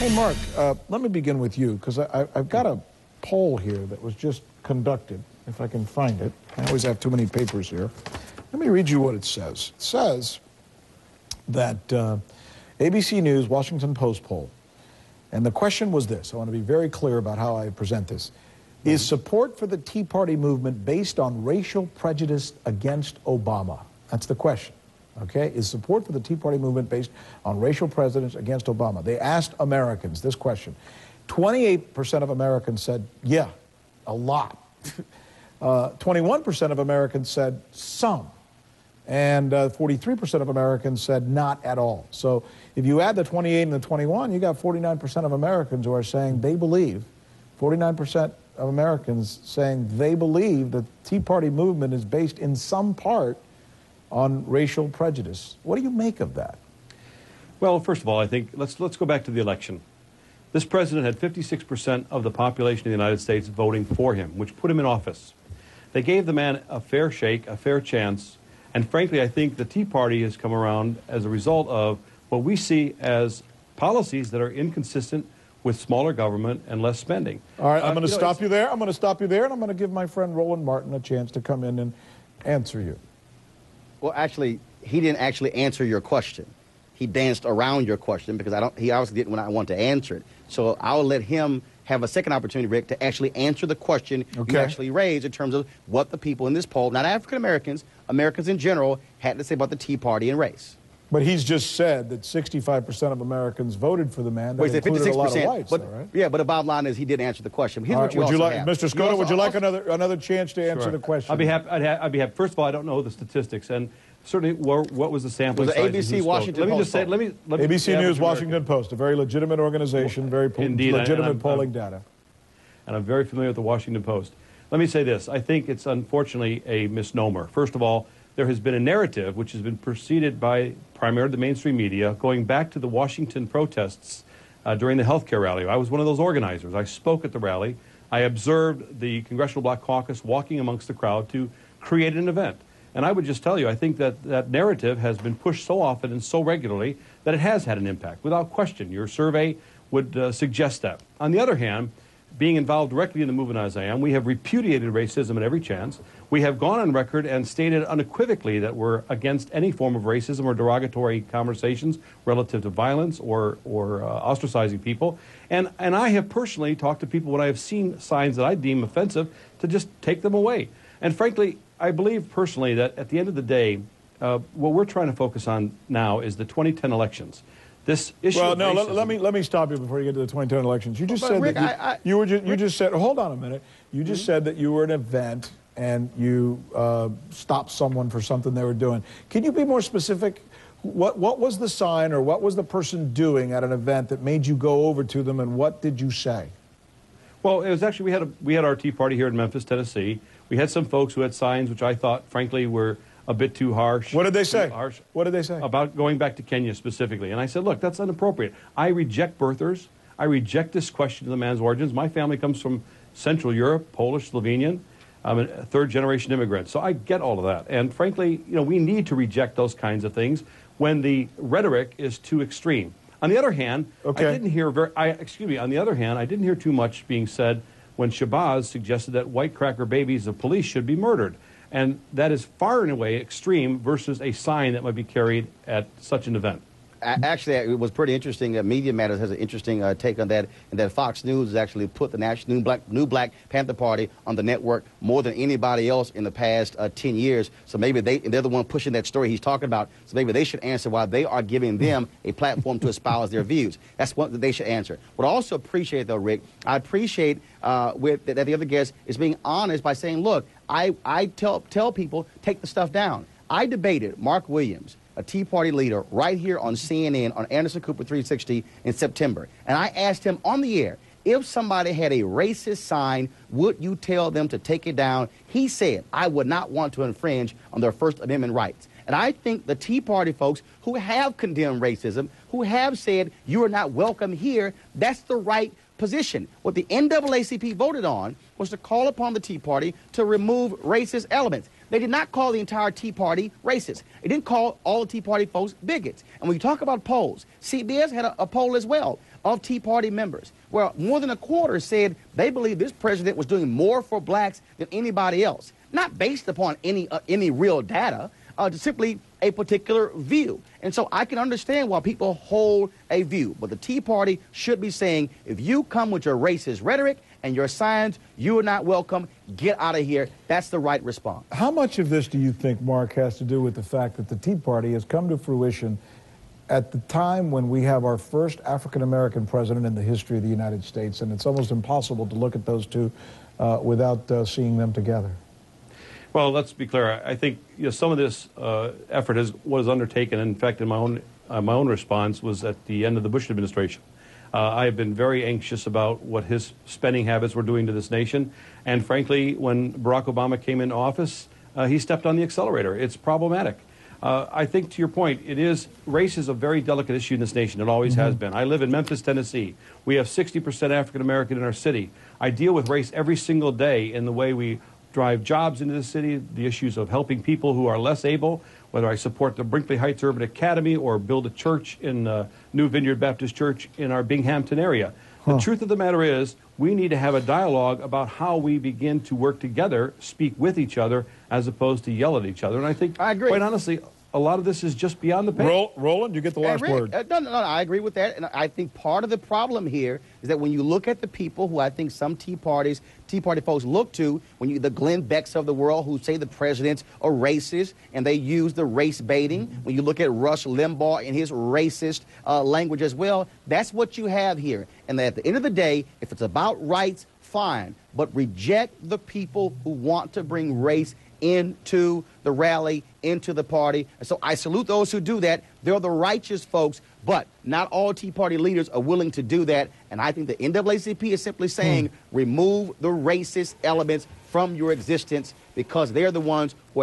Hey, Mark, let me begin with you, because I've got a poll here that was just conducted, if I can find it. I always have too many papers here. Let me read you what it says. It says that ABC News, Washington Post poll, and the question was this. I want to be very clear about how I present this. Is support for the Tea Party movement based on racial prejudice against Obama? That's the question. Okay, is support for the Tea Party movement based on racial prejudice against Obama? They asked Americans this question. 28% of Americans said, yeah, a lot. 21% of Americans said some. And 43% of Americans said not at all. So if you add the 28 and the 21, you got 49% of Americans who are saying they believe, 49% of Americans saying they believe the Tea Party movement is based in some part on racial prejudice. What do you make of that? Well, first of all, I think let's go back to the election. This president had 56% of the population of the United States voting for him, which put him in office. They gave the man a fair shake, a fair chance, and frankly, I think the Tea Party has come around as a result of what we see as policies that are inconsistent with smaller government and less spending. All right, I'm going to stop you there. I'm going to stop you there, and I'm going to give my friend Roland Martin a chance to come in and answer you. Well, actually, he didn't actually answer your question. He danced around your question because he obviously didn't when I want to answer it. So I'll let him have a second opportunity, Rick, to actually answer the question you actually raised in terms of what the people in this poll, not African Americans, Americans in general, had to say about the Tea Party and race. But he's just said that 65% of Americans voted for the man. That included a lot of whites, but, though, right? Yeah, but the bottom line is he did answer the question. Here's what would you like, have. Mr. Skoda, would you like another chance to answer the question? I'd be happy. First of all, I don't know the statistics, and certainly what was the sampling size? ABC Washington Post. ABC News, Washington Post, a very legitimate organization, very legitimate polling data. And I'm very familiar with the Washington Post. Let me say this. I think it's unfortunately a misnomer. First of all, there has been a narrative which has been preceded by primarily the mainstream media going back to the Washington protests during the health care rally. I was one of those organizers. I spoke at the rally. I observed the Congressional Black Caucus walking amongst the crowd to create an event. And I would just tell you, I think that that narrative has been pushed so often and so regularly that it has had an impact. Without question, your survey would suggest that. On the other hand, being involved directly in the movement as I am, we have repudiated racism at every chance. We have gone on record and stated unequivocally that we're against any form of racism or derogatory conversations relative to violence or ostracizing people. And I have personally talked to people when I have seen signs that I deem offensive to just take them away. And frankly, I believe personally that at the end of the day, what we're trying to focus on now is the 2010 elections. This issue. Well, no. Let me stop you before you get to the 2010 elections. You just said Rick, that you just said. Hold on a minute. You just said that you were at an event and you stopped someone for something they were doing. Can you be more specific? What was the sign or what was the person doing at an event that made you go over to them, and what did you say? Well, it was actually we had our Tea Party here in Memphis, Tennessee. We had some folks who had signs which I thought, frankly, were a bit too harsh. What did they say? What did they say? About going back to Kenya specifically. And I said, look, that's inappropriate. I reject birthers. I reject this question of the man's origins. My family comes from Central Europe, Polish, Slovenian. I'm a third-generation immigrant. So I get all of that. And frankly, we need to reject those kinds of things when the rhetoric is too extreme. On the other hand, I didn't hear on the other hand, I didn't hear too much being said when Shabazz suggested that white cracker babies of police should be murdered. And that is far and away extreme versus a sign that might be carried at such an event. Actually, it was pretty interesting. Media Matters has an interesting take on that, and that Fox News has actually put the New Black Panther Party on the network more than anybody else in the past 10 years. So maybe they're the one pushing that story he's talking about. So maybe they should answer why they are giving them a platform to espouse their views. That's what they should answer. What I also appreciate, though, Rick, I appreciate that the other guest is being honest by saying, look, I tell people, take the stuff down. I debated Mark Williams, a Tea Party leader, right here on CNN on Anderson Cooper 360 in September. And I asked him on the air, if somebody had a racist sign, would you tell them to take it down? He said, I would not want to infringe on their First Amendment rights. And I think the Tea Party folks who have condemned racism, who have said you are not welcome here, that's the right position. What the NAACP voted on was to call upon the Tea Party to remove racist elements. They did not call the entire Tea Party racist. They didn't call all the Tea Party folks bigots. And when you talk about polls, CBS had a poll as well of Tea Party members, where more than a quarter said they believe this president was doing more for blacks than anybody else, not based upon any real data, simply a particular view. And so I can understand why people hold a view, but the Tea Party should be saying, if you come with your racist rhetoric and your signs, you are not welcome, get out of here. That's the right response. How much of this do you think, Mark, has to do with the fact that the Tea Party has come to fruition at the time when we have our first African-American president in the history of the United States, and it's almost impossible to look at those two without seeing them together? Well, let's be clear. I think some of this effort was undertaken. In fact, in my own response was at the end of the Bush administration. I have been very anxious about what his spending habits were doing to this nation. And frankly, when Barack Obama came into office, he stepped on the accelerator. It's problematic. I think, to your point, race is a very delicate issue in this nation. It always has been. I live in Memphis, Tennessee. We have 60% African American in our city. I deal with race every single day in the way we drive jobs into the city, the issues of helping people who are less able, whether I support the Brinkley Heights Urban Academy or build a church in New Vineyard Baptist Church in our Binghamton area. The truth of the matter is, we need to have a dialogue about how we begin to work together, speak with each other, as opposed to yell at each other. And I think, I agree. Quite honestly, a lot of this is just beyond the pale. Roland, you get the last word. No, I agree with that. And I think part of the problem here is that when you look at the people who I think some Tea Party folks look to, the Glenn Becks of the world who say the presidents are racist and they use the race baiting, when you look at Rush Limbaugh and his racist language as well, that's what you have here. And that at the end of the day, if it's about rights, fine, but reject the people who want to bring race into the rally, into the party. And so I salute those who do that. They're the righteous folks, but not all Tea Party leaders are willing to do that. And I think the NAACP is simply saying, remove the racist elements from your existence, because they're the ones who